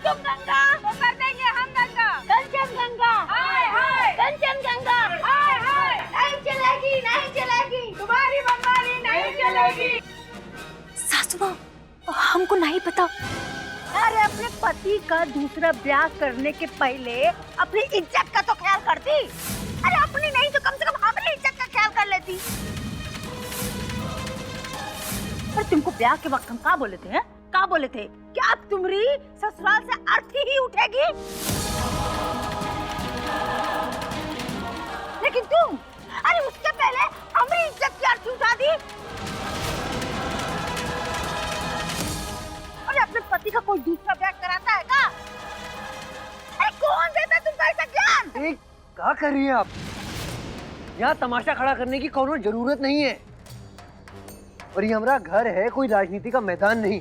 तुम गंगा तो कर देंगे हम गंगा। कंचन गंगा हाय हाय, कंचन गंगा हाय हाय। नहीं चलेगी नहीं चलेगी, तुम्हारी मनमानी नहीं चलेगी। सासू माँ, हमको नहीं पता। अरे अपने पति का दूसरा ब्याह करने के पहले अपनी इज्जत का तो ख्याल करती। अरे अपनी नहीं तो कम से कम हमारी इज्जत का ख्याल कर लेती। पर तुमको ब्याह के वक्त हम क्या बोले थे? क्या बोले थे कि अब तुम्हारी ससुराल से अर्थी ही उठेगी। लेकिन तुम, अरे उसके पहले हमारी इज्जत की अर्थी उठा दी। अरे अपने पति का कोई दूसरा ब्याह कराता है क्या? अरे कौन देता तुमको ऐसा ज्ञान? क्या कर रही हैं आप? यहाँ तमाशा खड़ा करने की कोनो जरूरत नहीं है। और ये हमारा घर है, कोई राजनीति का मैदान नहीं।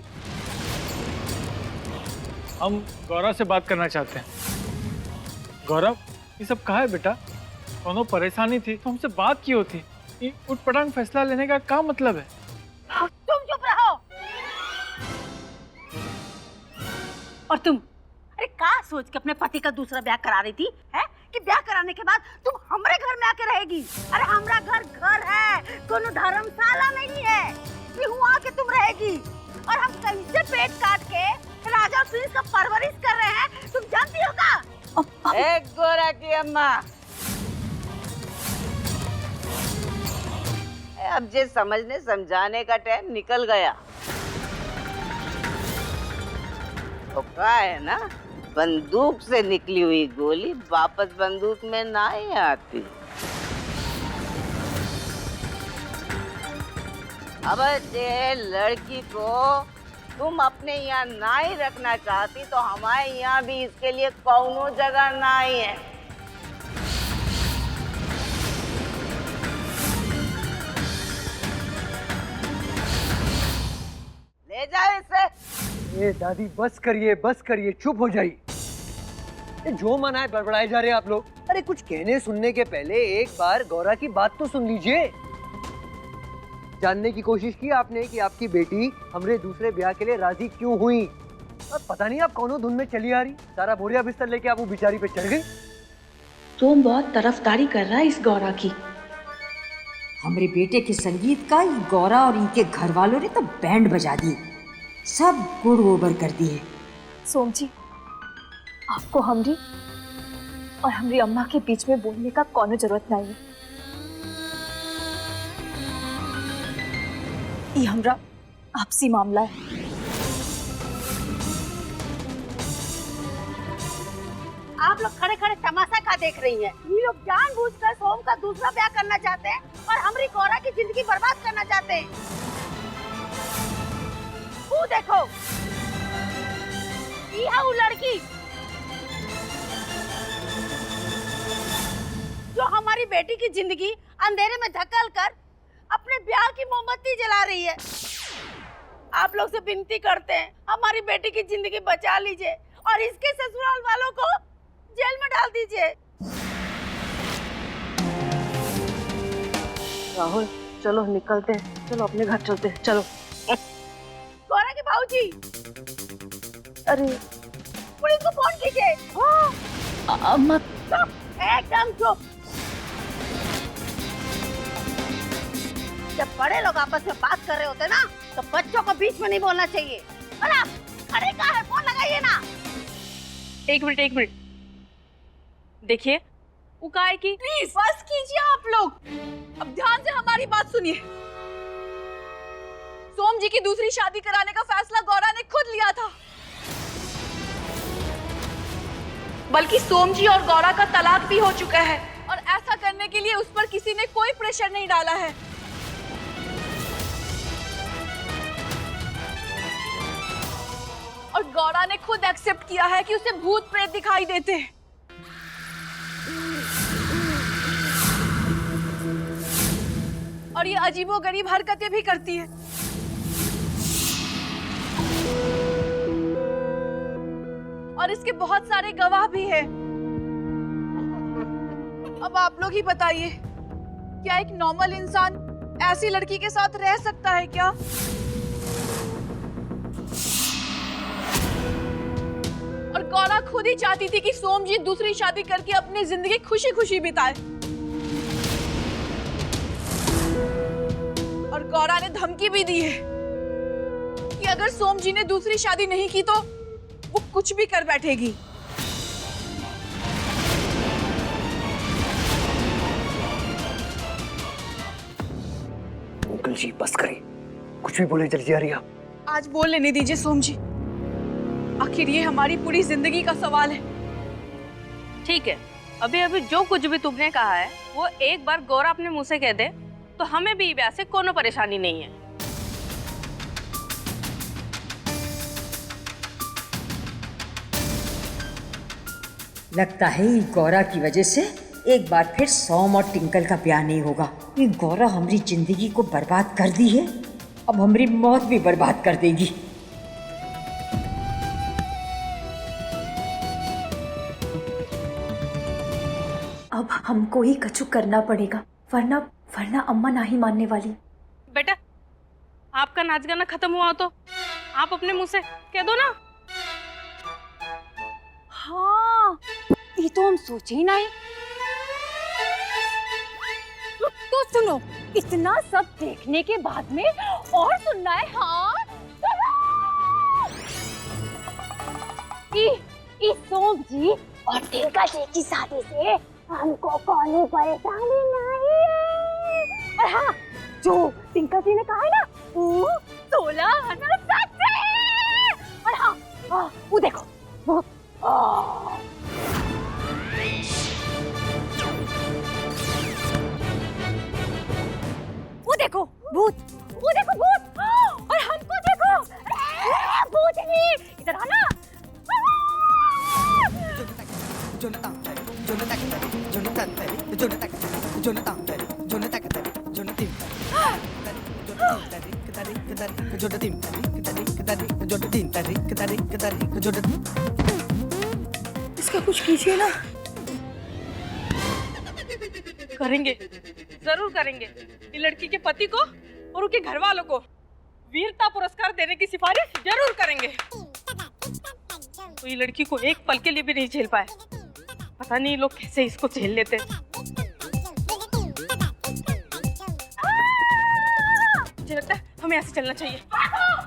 हम गौरव से बात करना चाहते हैं। गौरव, ये सब कहा है बेटा? कोनो परेशानी थी तो हमसे बात की होती। ये उठपटांग फैसला लेने का क्या मतलब है? तुम चुप रहो। और तुम, अरे क्या सोच के अपने पति का दूसरा ब्याह करा रही थी? है कि ब्याह कराने के बाद तुम हमारे घर में आके रहेगी? अरे हमारा घर घर है, कोनो धर्मशाला नहीं है कि वहाँ के तुम रहेगी। और हम कहीं से पेट काट के राजा प्रिंस का परवरिश कर रहे हैं, तुम जानती हो क्या? एक गोरा की अम्मा, अब जे समझने समझाने का टाइम निकल गया। तो क्या है ना, बंदूक से निकली हुई गोली वापस बंदूक में ना ही आती। अब ये लड़की को तुम अपने यहाँ ना ही रखना चाहती तो हमारे यहाँ भी इसके लिए कौनो जगह ना ही है। ले जाओ इसे। ये दादी बस करिए, चुप हो जाइए। ये जो मना है बड़बड़ाए जा रहे हैं आप लोग। अरे कुछ कहने सुनने के पहले एक बार गौरा की बात तो सुन लीजिए। जानने की कोशिश की आपने कि आपकी बेटी हमरे दूसरे ब्याह के लिए राजी क्यों हुई? और पता नहीं आप कौनों धुन में चली आ रही, सारा बोरिया बिस्तर लेके आप वो बिचारी पे चढ़ गई। सोम बहुत तरफदारी कर रहा है इस गौरा की। हमारे बेटे के संगीत का ये गौरा और इनके घर वालों ने तो बैंड बजा दिए, सब गुड़ गोबर कर दिए। सोम जी, आपको हमरी और हमरी अम्मा के बीच में बोलने का कोनो जरूरत नहीं है। ये हमरा आपसी मामला है। आप लोग खड़े खड़े तमाशा का देख रही हैं। ये लोग जानबूझकर सोम का दूसरा ब्याह करना चाहते हैं और हमारी गौरा की जिंदगी बर्बाद करना चाहते हैं। वो देखो, ये है वो लड़की जो हमारी बेटी की जिंदगी अंधेरे में धकेल कर अपने ब्याह की मोमबत्ती जला रही है। आप लोग से विनती करते हैं, हमारी बेटी की जिंदगी बचा लीजिए और इसके ससुराल वालों को जेल में डाल दीजिए। राहुल, चलो निकलते हैं, चलो अपने घर चलते हैं, चलो। गौरा के भाऊजी, अरे पुलिस को फोन कीजिए। अम्मा, एकदम चुप। जब बड़े लोग आपस में बात कर रहे होते ना, तो बच्चों को बीच में नहीं बोलना चाहिए। अरे खड़े का है, फोन लगाइए ना। एक मिनट देखिए, वो का है कि प्लीज बस कीजिए आप लोग। अब ध्यान से हमारी बात सुनिए। सोम जी की दूसरी शादी कराने का फैसला गौरा ने खुद लिया था, बल्कि सोम जी और गौरा का तलाक भी हो चुका है और ऐसा करने के लिए उस पर किसी ने कोई प्रेशर नहीं डाला है। और गौरा ने खुद एक्सेप्ट किया है कि उसे भूत प्रेत दिखाई देते हैं। और ये अजीबोगरीब हरकतें भी करती है। और इसके बहुत सारे गवाह भी हैं। अब आप लोग ही बताइए, क्या एक नॉर्मल इंसान ऐसी लड़की के साथ रह सकता है क्या? और गौरा खुद ही चाहती थी कि सोमजीत दूसरी शादी करके अपनी जिंदगी खुशी खुशी बिताए। और गौरा ने धमकी भी दी है कि अगर सोमजी ने दूसरी शादी नहीं की तो वो कुछ भी कर बैठेगी। अंकल जी बस करिए, कुछ भी बोले चली जा रही आप। आज बोल लेने दीजिए सोमजी, आखिर ये हमारी पूरी जिंदगी का सवाल है। ठीक है, अभी अभी जो कुछ भी तुमने कहा है वो एक बार गौरा अपने मुंह से कह दे तो हमें भी ब्याह से कोनो परेशानी नहीं है। लगता है ये गौरा की वजह से एक बार फिर सोम और टिंकल का ब्याह नहीं होगा। ये गौरा हमारी जिंदगी को बर्बाद कर दी है, अब हमारी मौत भी बर्बाद कर देगी। अब हमको ही कछु करना पड़ेगा, वरना अम्मा नहीं मानने वाली। बेटा, आपका नाच गाना खत्म हुआ तो आप अपने मुंह से कह दो ना। हाँ, ये तो हम सोचे ही नहीं। तो सुनो, इतना सब देखने के बाद में और सुनना है? हाँ, इस सोम जी और टिंका जी की शादी से हमको कौन परेशानी नहीं है। और हाँ, जो टिंका जी ने कहा है ना, वो 16 आना सच है। और हाँ, वो देखो, वो देखो भूत, वो देखो भूत, और हमको देखो भूतनी, इधर आना। इसका कुछ कीजिए ना। करेंगे, जरूर करेंगे। ये लड़की के पति को और उनके घर वालों को वीरता पुरस्कार देने की सिफारिश जरूर करेंगे। तो ये लड़की को एक पल के लिए भी नहीं झेल पाए। पता नहीं लोग कैसे इसको झेल लेते। मुझे लगता है हमें ऐसे चलना चाहिए।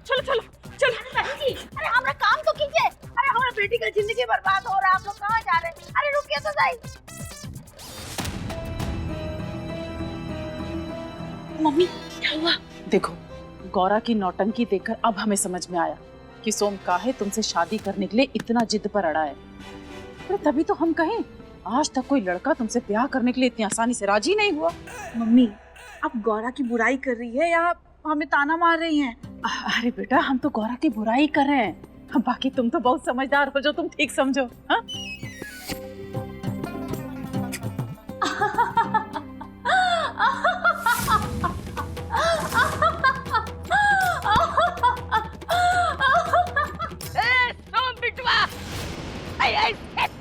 चलो चलो चलो। अरे हमारा काम तो कीजिए। अरे हमारा बेटी का जिंदगी बर्बाद हो रहा है, आप लोग कहाँ जा रहे हैं? अरे रुकिए तो सही। मम्मी, क्या हुआ? देखो, गौरा की नौटंकी देखकर अब हमें समझ में आया कि सोम काहे तुमसे शादी करने के लिए इतना जिद पर अड़ा है। अरे तभी तो हम कहें, आज तक कोई लड़का तुमसे ब्याह करने के लिए इतनी आसानी से राजी नहीं हुआ। मम्मी, आप गौरा की बुराई कर रही है या हमें ताना मार रही हैं? अरे बेटा, हम तो गौरा की बुराई कर रहे हैं, बाकी तुम तो बहुत समझदार हो, जो तुम ठीक समझो। हाँ?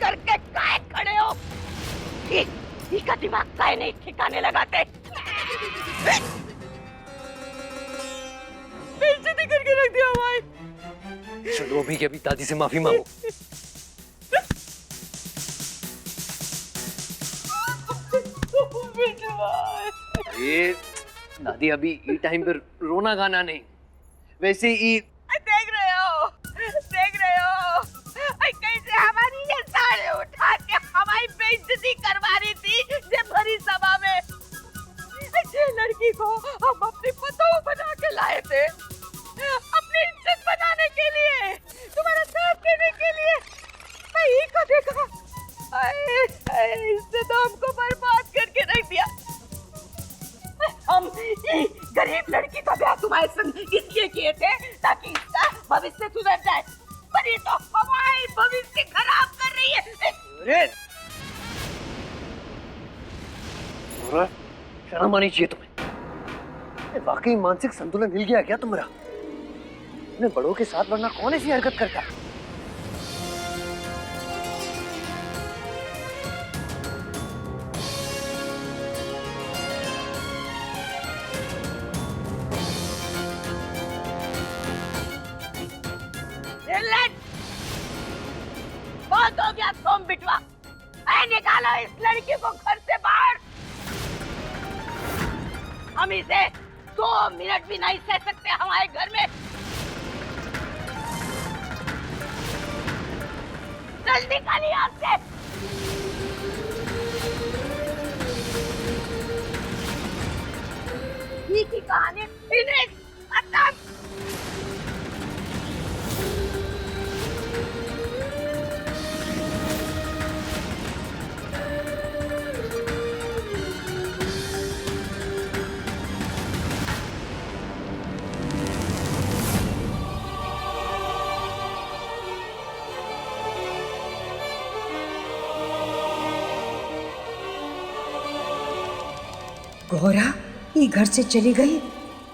करके काय खड़े हो? इसका दिमाग काय नहीं ठिकाने लगाते? बेइज्जती करके रख दिया भाई। चलो अभी के अभी दादी से माफी मांगो। ये दादी, अभी ये टाइम पर रोना गाना नहीं, वैसे ही देख रहे हो कैसे हमारी ये साड़े उठा के हमारी बेइज्जती करवा रही थी जे भरी सभा में। ये लड़की को हम अपनी पतोह बना के लाए थे, अपनी इज्जत बनाने के लिए, तुम्हारा साथ देने के लिए। मैं ही को देखा, इसने तो हमको बर्बाद करके रख दिया। हम गरीब लड़की का ब्याह तुम्हारे संग इसलिए किए थे ताकि इसका भविष्य सुधर जाए, पर ये तो हमारे भविष्य खराब कर रही है। अरे शर्म आनी चाहिए तुम्हें। वाकई मानसिक संतुलन हिल गया क्या तुम्हारा? अपने बड़ों के साथ वरना कौन ऐसी हरकत करता है? इस लड़की को घर से बाहर। हम इसे 2 मिनट भी नहीं सह सकते हमारे घर में। चल निकालिए यहाँ से। ठीक ही कहानी फिनिश, खत्म। गौरा ये घर से चली गई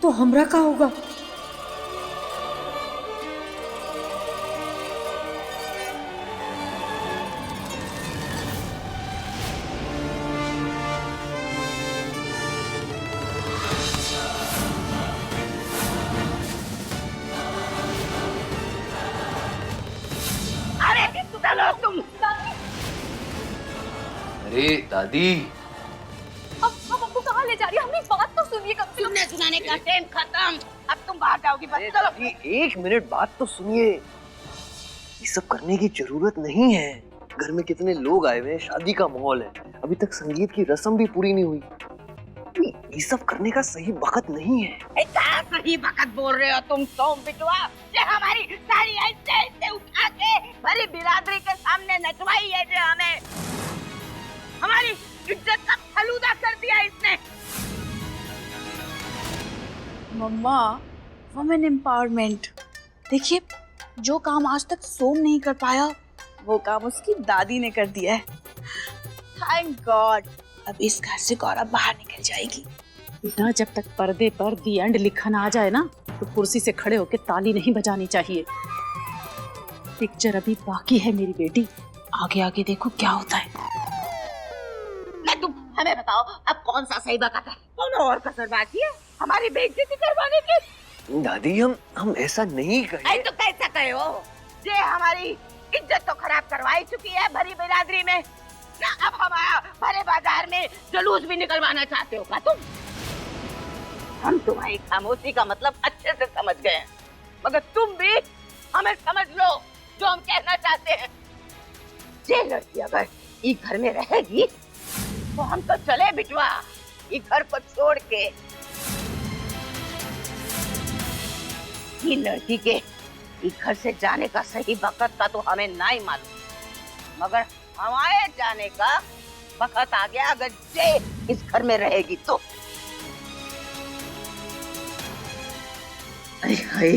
तो हमरा का होगा? अरे चलो तुम। अरे दादी, अब आपको कहाँ ले जा रही है? हमने बात तो सुनिए कम से कम। सुनने सुनाने का टाइम खत्म। अब तुम बाहर जाओगी बस। अरे चलो। दादी, 1 मिनट बात तो सुनिए। ये सब करने की जरूरत नहीं है। घर में कितने लोग आए हुए हैं, शादी का माहौल है, अभी तक संगीत की रस्म भी पूरी नहीं हुई। ये सब करने का सही वक्त नहीं है। इतना सही वक्त बोल रहे हो तुम सोम बिटवा। ये हमारी सारी ऐसे ऐसे उठा के भरी बिरादरी के सामने नचवाई है जो हमें। हमारी इज्जत का फलूदा कर दिया इसने। मम्मा, वुमेन एम्पावरमेंट। देखिए, जो काम आज तक सोम नहीं कर पाया वो काम उसकी दादी ने कर दिया है। थैंक गॉड, अब इस घर से गौरव बाहर निकल जाएगी। बेटा, जब तक पर्दे पर दी एंड लिखा ना आ जाए ना तो कुर्सी से खड़े होकर ताली नहीं बजानी चाहिए। पिक्चर अभी बाकी है मेरी बेटी, आगे आगे देखो क्या होता है। नहीं, तुम हमें बताओ अब कौन सा सही वक्त है? कौन और कसर बाकी है हमारी बेइज्जती करवाने की? दादी, हम ऐसा नहीं कहे। तो कैसा कहे हो? ये हमारी इज्जत तो खराब करवाई चुकी है भरी बिरादरी में ना। अब हमारा भरे बाजार में जुलूस भी निकलवाना चाहते हो क्या तुम? हम तुम्हारी खामोशी का मतलब अच्छे से समझ गए हैं, मगर तुम भी हमें समझ लो जो हम कहना चाहते हैं। ये लड़की अगर इस घर में रहेगी तो हम तो चले बिटवा इस घर को छोड़ के। ये लड़की के इस घर से जाने का सही वक्त का तो हमें नहीं मालूम, मगर हमारे जाने का वक्त आ गया अगर ये इस घर में रहेगी तो। अरे हाय,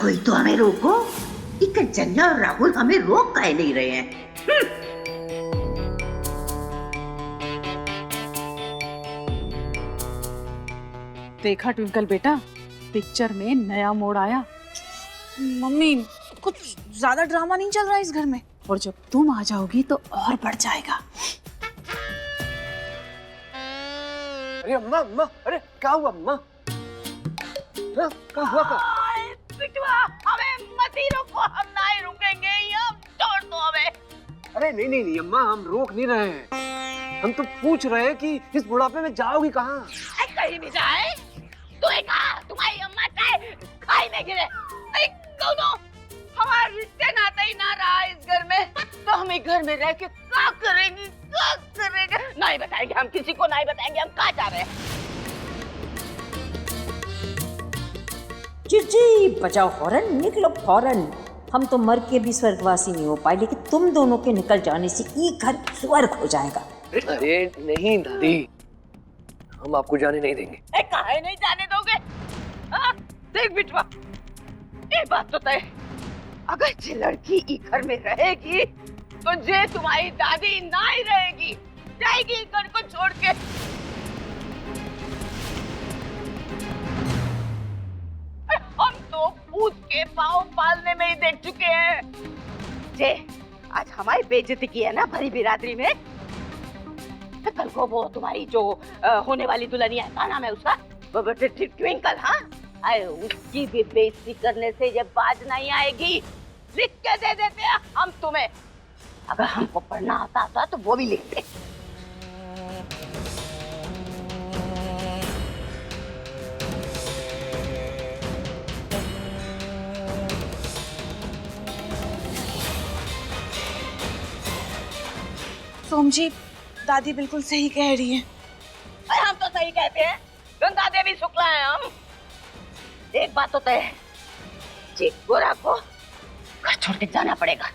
कोई तो हमें रोको। इक जन्ना और राहुल हमें रोक काहे नहीं रहे हैं? देखा ट्विंकल बेटा, पिक्चर में नया मोड़ आया। मम्मी, कुछ ज्यादा ड्रामा नहीं चल रहा है इस घर में। और जब तुम आ जाओगी तो और बढ़ जाएगा। अरे अम्मा, अरे क्या हुआ अम्मा? क्या हुआ? बिटवा, हमें मत ही रोको, हम नहीं रुकेंगे, अब छोड़ दो हमें। अरे नहीं अम्मा, हम रोक नहीं रहे हैं। हम तो पूछ रहे हैं कि इस बुढ़ापे में जाओगी कहाँ? कहीं भी जाए तुम्हारी अम्मा चाहे खाई में गिरे। दोनों हमारे रिश्ते नाते ही ना रहा इस घर में, तो हम इस घर में रह के क्या करेंगे? नहीं बताएंगे, हम किसी को नहीं बताएंगे हम कहाँ जा रहे हैं। जी बजाओ हॉर्न, निकलो फौरन। हम तो मर के भी स्वर्गवासी नहीं हो पाए, लेकिन तुम दोनों के निकल जाने से ये घर स्वर्ग हो जाएगा। अरे नहीं दादी, हम आपको जाने नहीं देंगे। काहे नहीं जाने दोगे? देख बिटवा, एक बात तो तय, अगर ये लड़की इस घर में रहेगी तो ये तुम्हारी दादी नहीं रहेगी, जाएगी इस घर को छोड़ के। हम तो पूछ के पाँव पालने में ही देख चुके हैं। जे आज हमारी बेइज्जती की है ना भरी बिरादरी में, तो कल को वो तुम्हारी जो होने वाली दुल्हनिया है, क्या नाम है उसका? ट्विंकल। हाँ, अरे उसकी भी बेइज्जती करने से ये बाज नहीं आएगी। लिख के दे देते हैं हम तुम्हें। अगर हमको पढ़ना आता होता तो वो भी लिखते। सोम जी, दादी बिल्कुल सही कह रही है। अरे हम तो सही कहते हैं, गंगा देवी शुक्ला है हम। एक बात तो तय है, जे गोरा को घर छोड़ के जाना पड़ेगा।